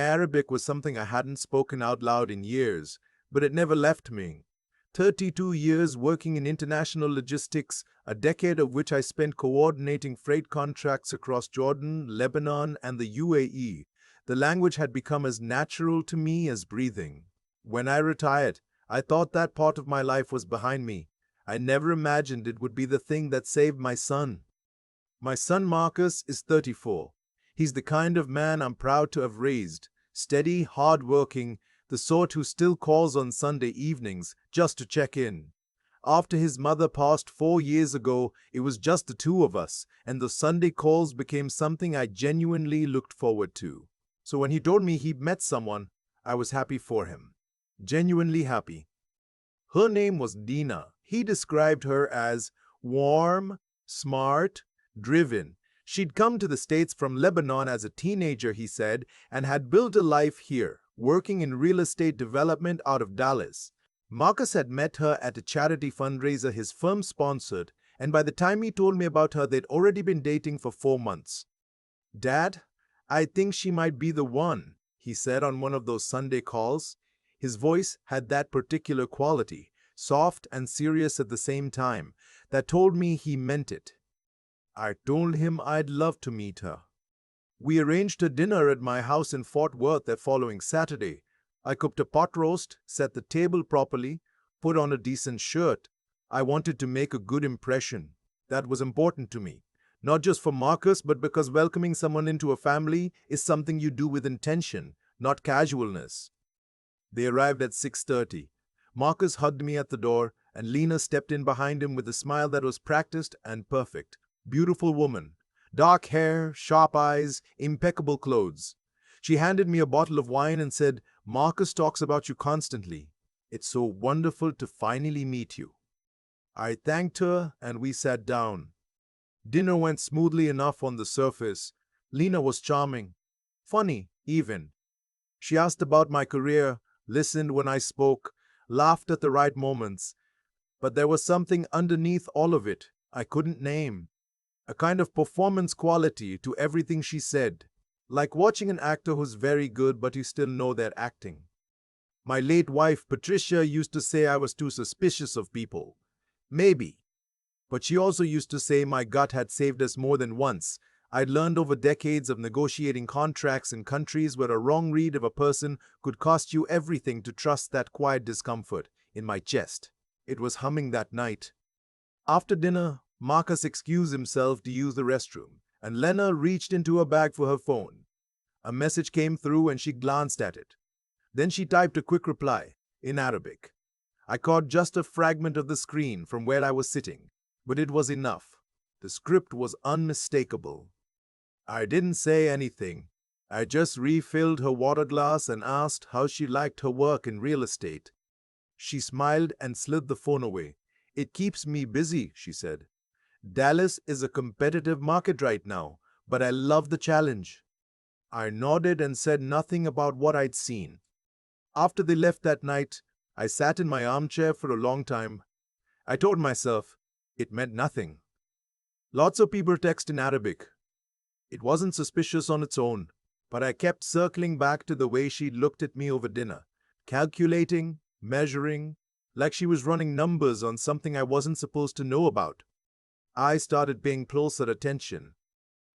Arabic was something I hadn't spoken out loud in years, but it never left me. 32 years working in international logistics, a decade of which I spent coordinating freight contracts across Jordan, Lebanon, and the UAE. The language had become as natural to me as breathing. When I retired, I thought that part of my life was behind me. I never imagined it would be the thing that saved my son. My son Marcus is 34. He's the kind of man I'm proud to have raised. Steady, hard-working, the sort who still calls on Sunday evenings just to check in. After his mother passed 4 years ago, it was just the two of us, and the Sunday calls became something I genuinely looked forward to. So when he told me he'd met someone, I was happy for him. Genuinely happy. Her name was Dina. He described her as warm, smart, driven. She'd come to the States from Lebanon as a teenager, he said, and had built a life here, working in real estate development out of Dallas. Marcus had met her at a charity fundraiser his firm sponsored, and by the time he told me about her, they'd already been dating for 4 months. "Dad, I think she might be the one," he said on one of those Sunday calls. His voice had that particular quality, soft and serious at the same time, that told me he meant it. I told him I'd love to meet her. We arranged a dinner at my house in Fort Worth that following Saturday. I cooked a pot roast, set the table properly, put on a decent shirt. I wanted to make a good impression. That was important to me. Not just for Marcus, but because welcoming someone into a family is something you do with intention, not casualness. They arrived at 6:30. Marcus hugged me at the door, and Lena stepped in behind him with a smile that was practiced and perfect. Beautiful woman. Dark hair, sharp eyes, impeccable clothes. She handed me a bottle of wine and said, "Marcus talks about you constantly. It's so wonderful to finally meet you." I thanked her and we sat down. Dinner went smoothly enough on the surface. Lena was charming. Funny, even. She asked about my career, listened when I spoke, laughed at the right moments. But there was something underneath all of it I couldn't name. A kind of performance quality to everything she said, like watching an actor who's very good but you still know they're acting. My late wife, Patricia, used to say I was too suspicious of people. Maybe. But she also used to say my gut had saved us more than once. I'd learned over decades of negotiating contracts in countries where a wrong read of a person could cost you everything to trust that quiet discomfort in my chest. It was humming that night. After dinner, Marcus excused himself to use the restroom, and Lena reached into her bag for her phone. A message came through and she glanced at it. Then she typed a quick reply, in Arabic. I caught just a fragment of the screen from where I was sitting, but it was enough. The script was unmistakable. I didn't say anything. I just refilled her water glass and asked how she liked her work in real estate. She smiled and slid the phone away. "It keeps me busy," she said. "Dallas is a competitive market right now, but I love the challenge." I nodded and said nothing about what I'd seen. After they left that night, I sat in my armchair for a long time. I told myself it meant nothing. Lots of people text in Arabic. It wasn't suspicious on its own, but I kept circling back to the way she'd looked at me over dinner, calculating, measuring, like she was running numbers on something I wasn't supposed to know about. I started paying closer attention.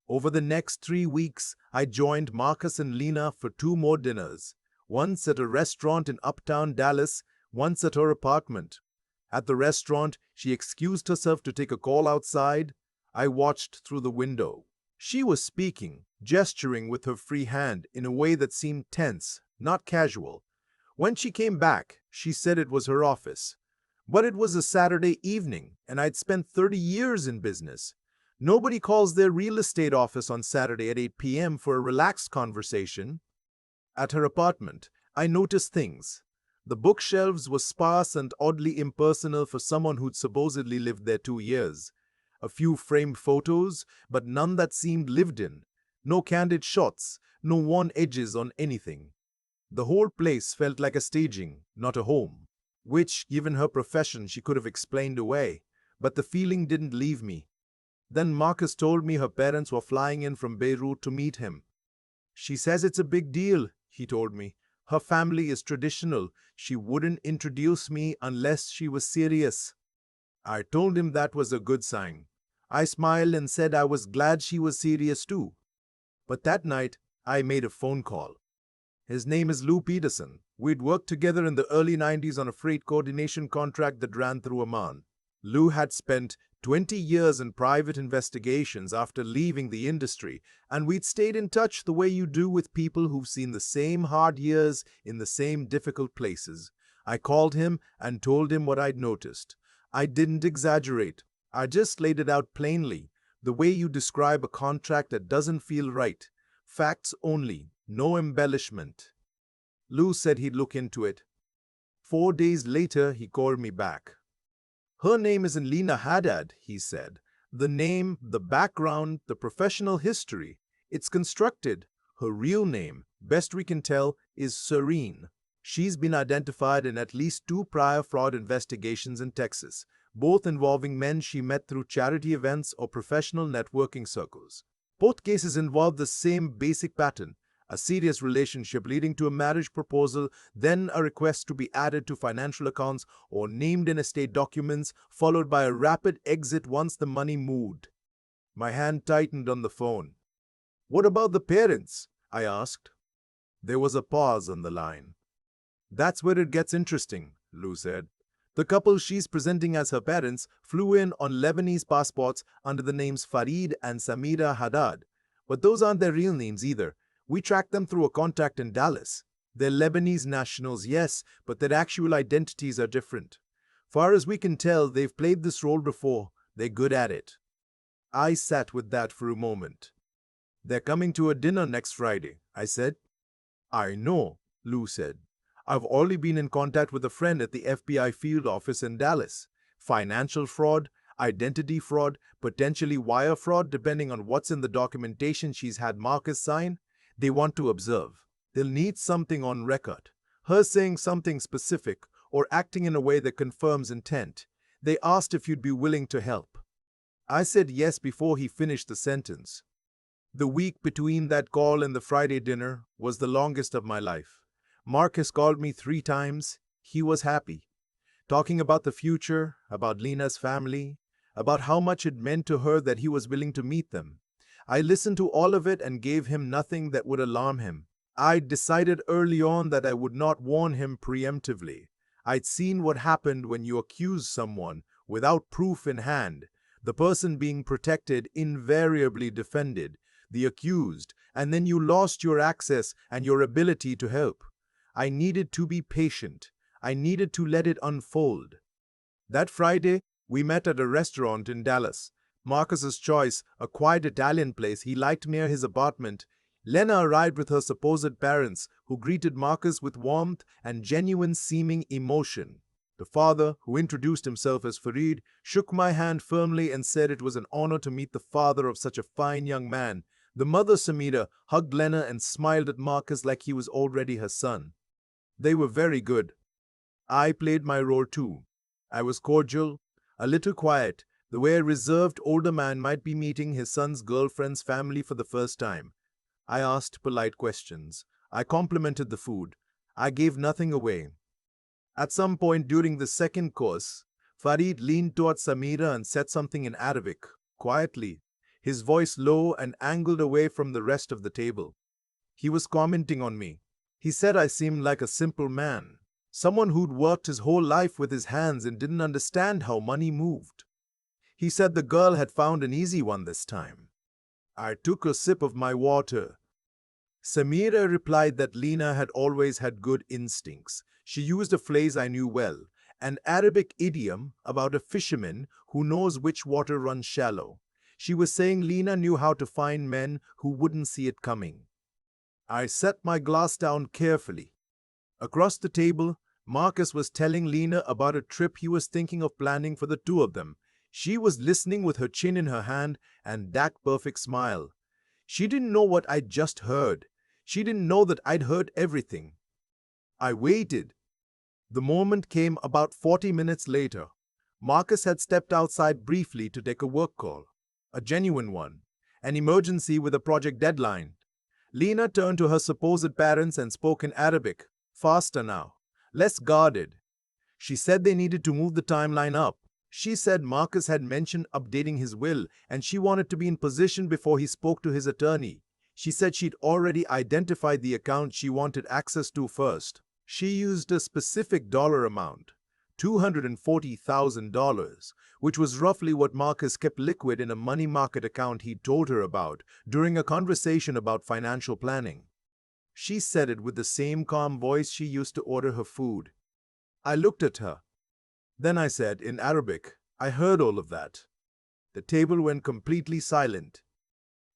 Over the next 3 weeks, I joined Marcus and Lena for 2 more dinners, once at a restaurant in uptown Dallas, once at her apartment. At the restaurant, she excused herself to take a call outside. I watched through the window. She was speaking, gesturing with her free hand in a way that seemed tense, not casual. When she came back, she said it was her office. But it was a Saturday evening, and I'd spent 30 years in business. Nobody calls their real estate office on Saturday at 8 p.m. for a relaxed conversation. At her apartment, I noticed things. The bookshelves were sparse and oddly impersonal for someone who'd supposedly lived there 2 years. A few framed photos, but none that seemed lived in. No candid shots, no worn edges on anything. The whole place felt like a staging, not a home, which, given her profession, she could have explained away. But the feeling didn't leave me. Then Marcus told me her parents were flying in from Beirut to meet him. "She says it's a big deal," he told me. Her family is traditional. She wouldn't introduce me unless she was serious. I told him that was a good sign. I smiled and said I was glad she was serious too. But that night, I made a phone call. His name is Lou Peterson. We'd worked together in the early 90s on a freight coordination contract that ran through Oman. Lou had spent 20 years in private investigations after leaving the industry, and we'd stayed in touch the way you do with people who've seen the same hard years in the same difficult places. I called him and told him what I'd noticed. I didn't exaggerate. I just laid it out plainly, the way you describe a contract that doesn't feel right. Facts only, no embellishment. Lou said he'd look into it. 4 days later, he called me back. Her name isn't Lena Haddad, he said. The name, the background, the professional history, it's constructed. Her real name, best we can tell, is Serene. She's been identified in at least 2 prior fraud investigations in Texas, both involving men she met through charity events or professional networking circles. Both cases involve the same basic pattern: a serious relationship leading to a marriage proposal, then a request to be added to financial accounts or named in estate documents, followed by a rapid exit once the money moved. My hand tightened on the phone. "What about the parents?" I asked. There was a pause on the line. "That's where it gets interesting," Lou said. "The couple she's presenting as her parents flew in on Lebanese passports under the names Farid and Samira Haddad. But those aren't their real names either. We tracked them through a contact in Dallas. They're Lebanese nationals, yes, but their actual identities are different. Far as we can tell, they've played this role before. They're good at it." I sat with that for a moment. "They're coming to a dinner next Friday," I said. "I know," Lou said. "I've already been in contact with a friend at the FBI field office in Dallas. Financial fraud, identity fraud, potentially wire fraud, depending on what's in the documentation she's had Marcus sign. They want to observe. They'll need something on record. Her saying something specific or acting in a way that confirms intent. They asked if you'd be willing to help." I said yes before he finished the sentence. The week between that call and the Friday dinner was the longest of my life. Marcus called me 3 times. He was happy. Talking about the future, about Lena's family, about how much it meant to her that he was willing to meet them. I listened to all of it and gave him nothing that would alarm him. I'd decided early on that I would not warn him preemptively. I'd seen what happened when you accuse someone without proof in hand. The person being protected invariably defended the accused, and then you lost your access and your ability to help. I needed to be patient. I needed to let it unfold. That Friday, we met at a restaurant in Dallas. Marcus's choice, a quiet Italian place he liked near his apartment. Lena arrived with her supposed parents, who greeted Marcus with warmth and genuine-seeming emotion. The father, who introduced himself as Farid, shook my hand firmly and said it was an honor to meet the father of such a fine young man. The mother, Samira, hugged Lena and smiled at Marcus like he was already her son. They were very good. I played my role too. I was cordial, a little quiet, the way a reserved older man might be meeting his son's girlfriend's family for the first time. I asked polite questions. I complimented the food. I gave nothing away. At some point during the second course, Farid leaned towards Samira and said something in Arabic, quietly, his voice low and angled away from the rest of the table. He was commenting on me. He said I seemed like a simple man, someone who'd worked his whole life with his hands and didn't understand how money moved. He said the girl had found an easy one this time. I took a sip of my water. Samira replied that Lena had always had good instincts. She used a phrase I knew well, an Arabic idiom about a fisherman who knows which water runs shallow. She was saying Lena knew how to find men who wouldn't see it coming. I set my glass down carefully. Across the table, Marcus was telling Lena about a trip he was thinking of planning for the 2 of them. She was listening with her chin in her hand and that perfect smile. She didn't know what I'd just heard. She didn't know that I'd heard everything. I waited. The moment came about 40 minutes later. Marcus had stepped outside briefly to take a work call. A genuine one. An emergency with a project deadline. Lena turned to her supposed parents and spoke in Arabic, faster now, less guarded. She said they needed to move the timeline up. She said Marcus had mentioned updating his will and she wanted to be in position before he spoke to his attorney. She said she'd already identified the account she wanted access to first. She used a specific dollar amount, $240,000, which was roughly what Marcus kept liquid in a money market account he'd told her about during a conversation about financial planning. She said it with the same calm voice she used to order her food. I looked at her. Then I said, in Arabic, I heard all of that. The table went completely silent.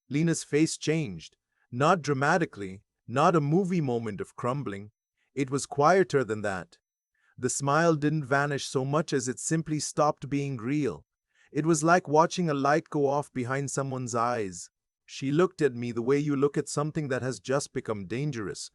Lena's face changed, not dramatically, not a movie moment of crumbling. It was quieter than that. The smile didn't vanish so much as it simply stopped being real. It was like watching a light go off behind someone's eyes. She looked at me the way you look at something that has just become dangerous.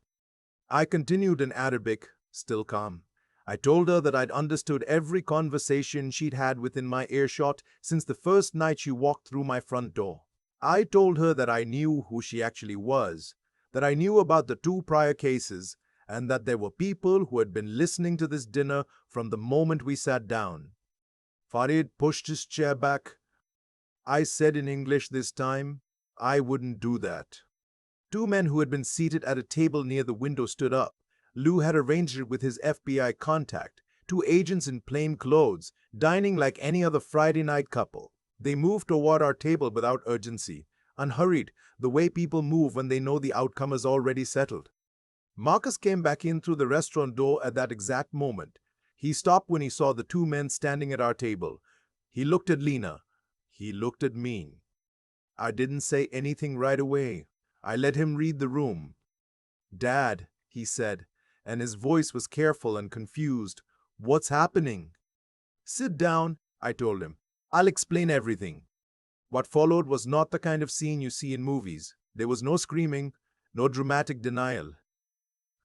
I continued in Arabic, still calm. I told her that I'd understood every conversation she'd had within my earshot since the first night she walked through my front door. I told her that I knew who she actually was, that I knew about the 2 prior cases, and that there were people who had been listening to this dinner from the moment we sat down. Farid pushed his chair back. I said in English this time, I wouldn't do that. 2 men who had been seated at a table near the window stood up. Lou had arranged it with his FBI contact, 2 agents in plain clothes, dining like any other Friday night couple. They moved toward our table without urgency, unhurried, the way people move when they know the outcome is already settled. Marcus came back in through the restaurant door at that exact moment. He stopped when he saw the 2 men standing at our table. He looked at Lena. He looked at me. I didn't say anything right away. I let him read the room. Dad, he said, and his voice was careful and confused. What's happening? Sit down, I told him. I'll explain everything. What followed was not the kind of scene you see in movies. There was no screaming, no dramatic denial.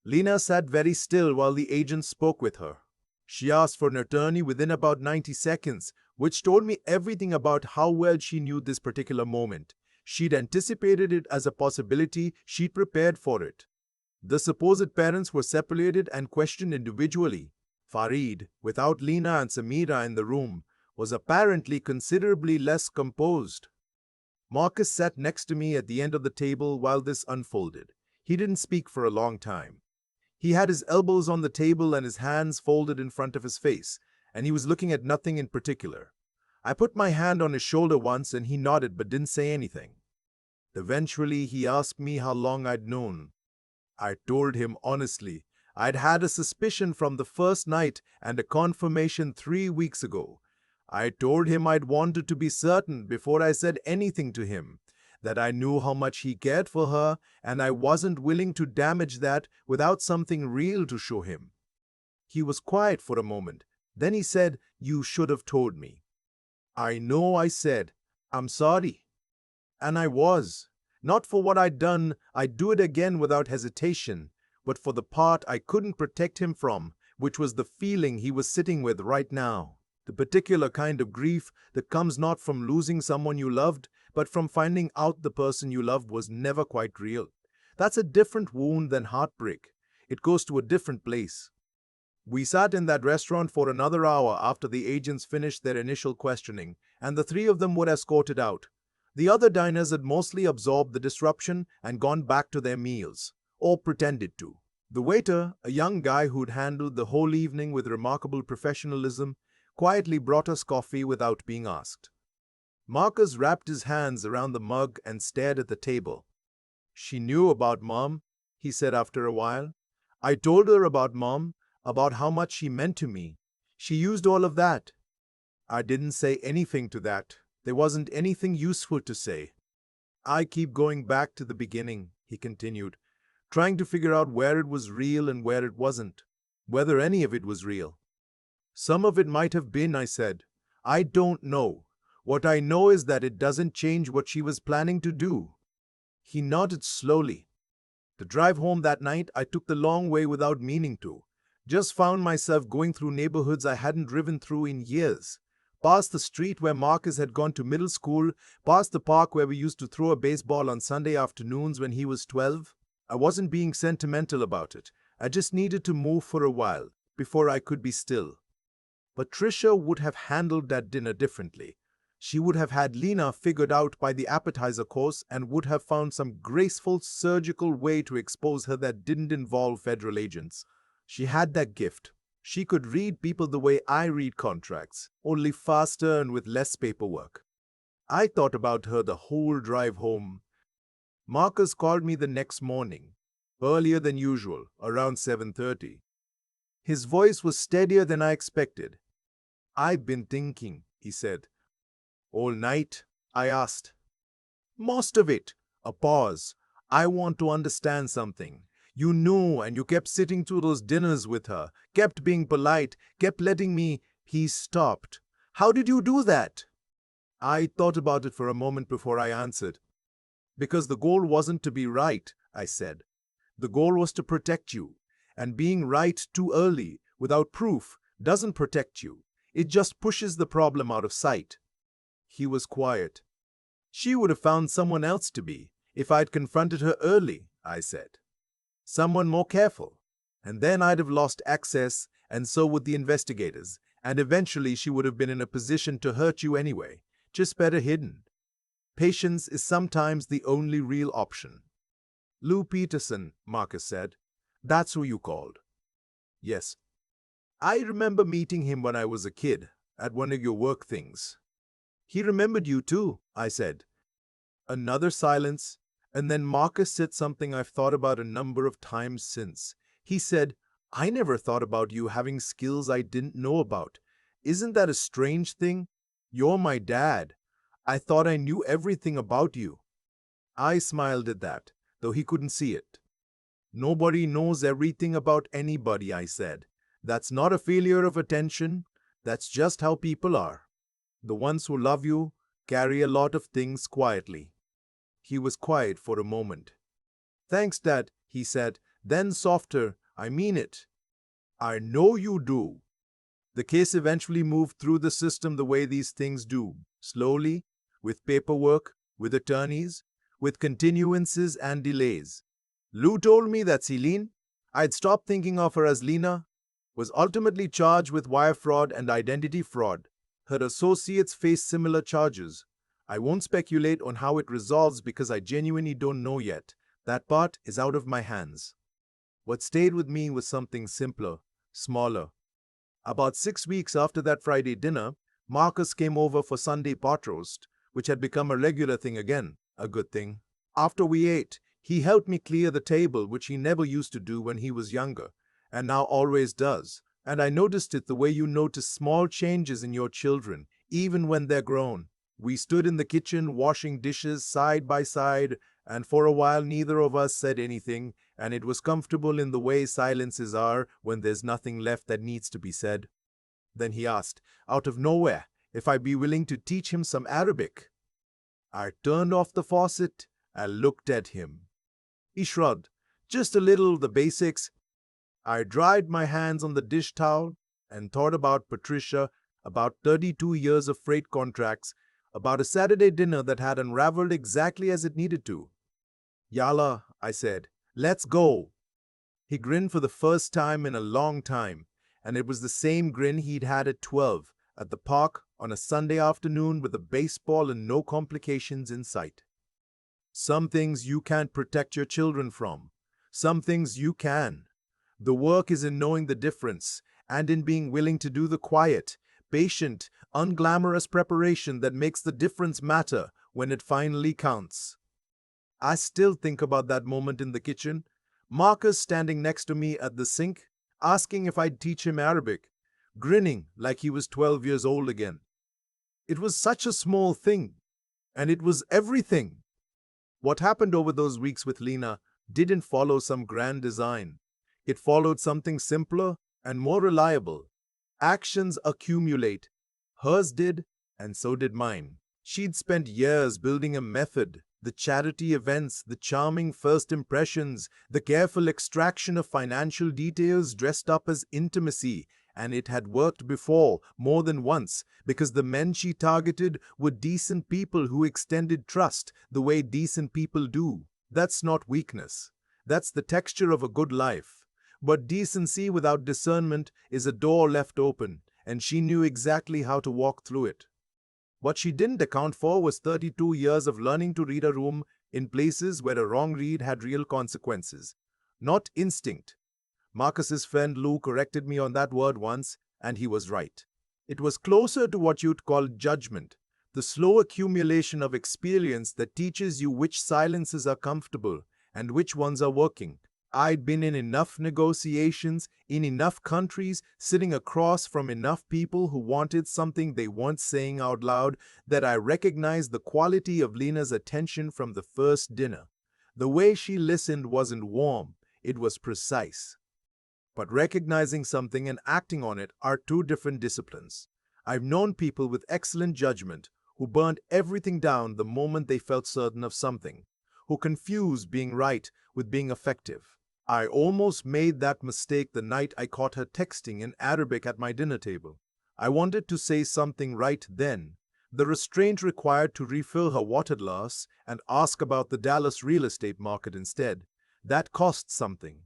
Lena sat very still while the agent spoke with her. She asked for an attorney within about 90 seconds, which told me everything about how well she knew this particular moment. She'd anticipated it as a possibility, she'd prepared for it. The supposed parents were separated and questioned individually. Farid, without Lena and Samira in the room, was apparently considerably less composed. Marcus sat next to me at the end of the table while this unfolded. He didn't speak for a long time. He had his elbows on the table and his hands folded in front of his face, and he was looking at nothing in particular. I put my hand on his shoulder once and he nodded but didn't say anything. Eventually, he asked me how long I'd known. I told him honestly. I'd had a suspicion from the first night and a confirmation 3 weeks ago. I told him I'd wanted to be certain before I said anything to him, that I knew how much he cared for her and I wasn't willing to damage that without something real to show him. He was quiet for a moment. Then he said, "You should have told me." I know, I said. I'm sorry. And I was. Not for what I'd done, I'd do it again without hesitation, but for the part I couldn't protect him from, which was the feeling he was sitting with right now. The particular kind of grief that comes not from losing someone you loved, but from finding out the person you loved was never quite real. That's a different wound than heartbreak. It goes to a different place. We sat in that restaurant for another hour after the agents finished their initial questioning, and the 3 of them were escorted out. The other diners had mostly absorbed the disruption and gone back to their meals, or pretended to. The waiter, a young guy who'd handled the whole evening with remarkable professionalism, quietly brought us coffee without being asked. Marcus wrapped his hands around the mug and stared at the table. She knew about Mom, he said after a while. I told her about Mom, about how much she meant to me. She used all of that. I didn't say anything to that. There wasn't anything useful to say. I keep going back to the beginning, he continued, trying to figure out where it was real and where it wasn't, whether any of it was real. Some of it might have been, I said. I don't know. What I know is that it doesn't change what she was planning to do. He nodded slowly. The drive home that night, I took the long way without meaning to. Just found myself going through neighborhoods I hadn't driven through in years. past the street where Marcus had gone to middle school, past the park where we used to throw a baseball on Sunday afternoons when he was 12. I wasn't being sentimental about it. I just needed to move for a while before I could be still. But Trisha would have handled that dinner differently. She would have had Lena figured out by the appetizer course and would have found some graceful surgical way to expose her that didn't involve federal agents. She had that gift. She could read people the way I read contracts, only faster and with less paperwork. I thought about her the whole drive home. Marcus called me the next morning, earlier than usual, around 7:30. His voice was steadier than I expected. "I've been thinking," he said. "All night?" I asked. "Most of it." A pause. "I want to understand something. You knew and you kept sitting through those dinners with her, kept being polite, kept letting me—" He stopped. "How did you do that?" I thought about it for a moment before I answered. "Because the goal wasn't to be right," I said. "The goal was to protect you. And being right too early, without proof, doesn't protect you. It just pushes the problem out of sight." He was quiet. "She would have found someone else to be, if I'd confronted her early," I said. "Someone more careful. And then I'd have lost access, and so would the investigators, and eventually she would have been in a position to hurt you anyway, just better hidden. Patience is sometimes the only real option." "Lou Peterson," Marcus said. "That's who you called." "Yes. I remember meeting him when I was a kid, at one of your work things." "He remembered you too," I said. Another silence, and then Marcus said something I've thought about a number of times since. He said, "I never thought about you having skills I didn't know about. Isn't that a strange thing? You're my dad. I thought I knew everything about you." I smiled at that, though he couldn't see it. "Nobody knows everything about anybody," I said. "That's not a failure of attention. That's just how people are. The ones who love you carry a lot of things quietly." He was quiet for a moment. "Thanks, Dad," he said, then softer, "I mean it." "I know you do." The case eventually moved through the system the way these things do, slowly, with paperwork, with attorneys, with continuances and delays. Lou told me that Celine, I'd stopped thinking of her as Lena, was ultimately charged with wire fraud and identity fraud. Her associates face similar charges. I won't speculate on how it resolves because I genuinely don't know yet. That part is out of my hands. What stayed with me was something simpler, smaller. About 6 weeks after that Friday dinner, Marcus came over for Sunday pot roast, which had become a regular thing again, a good thing. After we ate, he helped me clear the table, which he never used to do when he was younger, and now always does. And I noticed it the way you notice small changes in your children, even when they're grown. We stood in the kitchen washing dishes side by side, and for a while neither of us said anything, and it was comfortable in the way silences are when there's nothing left that needs to be said. Then he asked, out of nowhere, if I'd be willing to teach him some Arabic. I turned off the faucet and looked at him. He shrugged. "Just a little, the basics." I dried my hands on the dish towel and thought about Patricia, about 32 years of freight contracts, about a Saturday dinner that had unraveled exactly as it needed to. "Yalla," I said, "let's go." He grinned for the first time in a long time, and it was the same grin he'd had at 12, at the park on a Sunday afternoon with a baseball and no complications in sight. Some things you can't protect your children from. Some things you can. The work is in knowing the difference and in being willing to do the quiet, patient, unglamorous preparation that makes the difference matter when it finally counts. I still think about that moment in the kitchen, Marcus standing next to me at the sink, asking if I'd teach him Arabic, grinning like he was 12 years old again. It was such a small thing, and it was everything. What happened over those weeks with Lena didn't follow some grand design. It followed something simpler and more reliable. Actions accumulate. Hers did, and so did mine. She'd spent years building a method, the charity events, the charming first impressions, the careful extraction of financial details dressed up as intimacy, And it had worked before, more than once, because the men she targeted were decent people who extended trust the way decent people do. That's not weakness. That's the texture of a good life. But decency without discernment is a door left open, and she knew exactly how to walk through it. What she didn't account for was 32 years of learning to read a room in places where a wrong read had real consequences. Not instinct. Marcus's friend Lou corrected me on that word once, and he was right. It was closer to what you'd call judgment, the slow accumulation of experience that teaches you which silences are comfortable and which ones are working. I'd been in enough negotiations, in enough countries, sitting across from enough people who wanted something they weren't saying out loud, that I recognized the quality of Lena's attention from the first dinner. The way she listened wasn't warm, it was precise. But recognizing something and acting on it are two different disciplines. I've known people with excellent judgment who burned everything down the moment they felt certain of something, who confused being right with being effective. I almost made that mistake the night I caught her texting in Arabic at my dinner table. I wanted to say something right then. The restraint required to refill her water glass and ask about the Dallas real estate market instead. That cost something.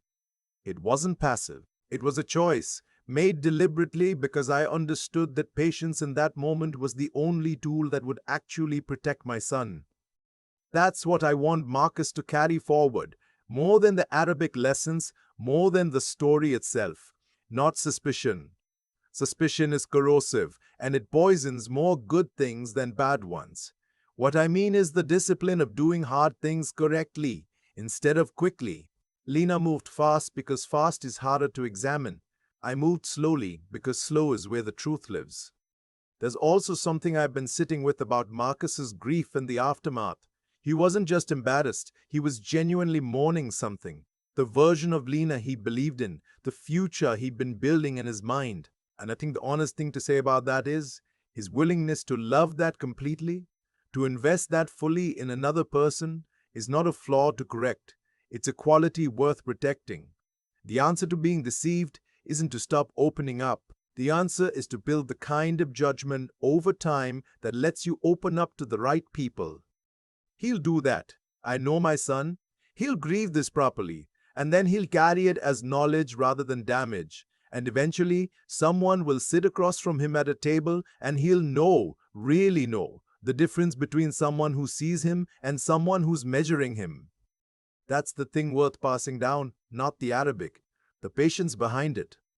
It wasn't passive. It was a choice, made deliberately because I understood that patience in that moment was the only tool that would actually protect my son. That's what I want Marcus to carry forward, more than the Arabic lessons, more than the story itself. Not suspicion. Suspicion is corrosive, and it poisons more good things than bad ones. What I mean is the discipline of doing hard things correctly, instead of quickly. Lena moved fast because fast is harder to examine. I moved slowly because slow is where the truth lives. There's also something I've been sitting with about Marcus's grief in the aftermath. He wasn't just embarrassed, he was genuinely mourning something. The version of Lena he believed in, the future he'd been building in his mind. And I think the honest thing to say about that is, his willingness to love that completely, to invest that fully in another person, is not a flaw to correct. It's a quality worth protecting. The answer to being deceived isn't to stop opening up. The answer is to build the kind of judgment over time that lets you open up to the right people. He'll do that. I know my son. He'll grieve this properly, and then he'll carry it as knowledge rather than damage. And eventually, someone will sit across from him at a table and he'll know, really know, the difference between someone who sees him and someone who's measuring him. That's the thing worth passing down, not the Arabic, the patience behind it.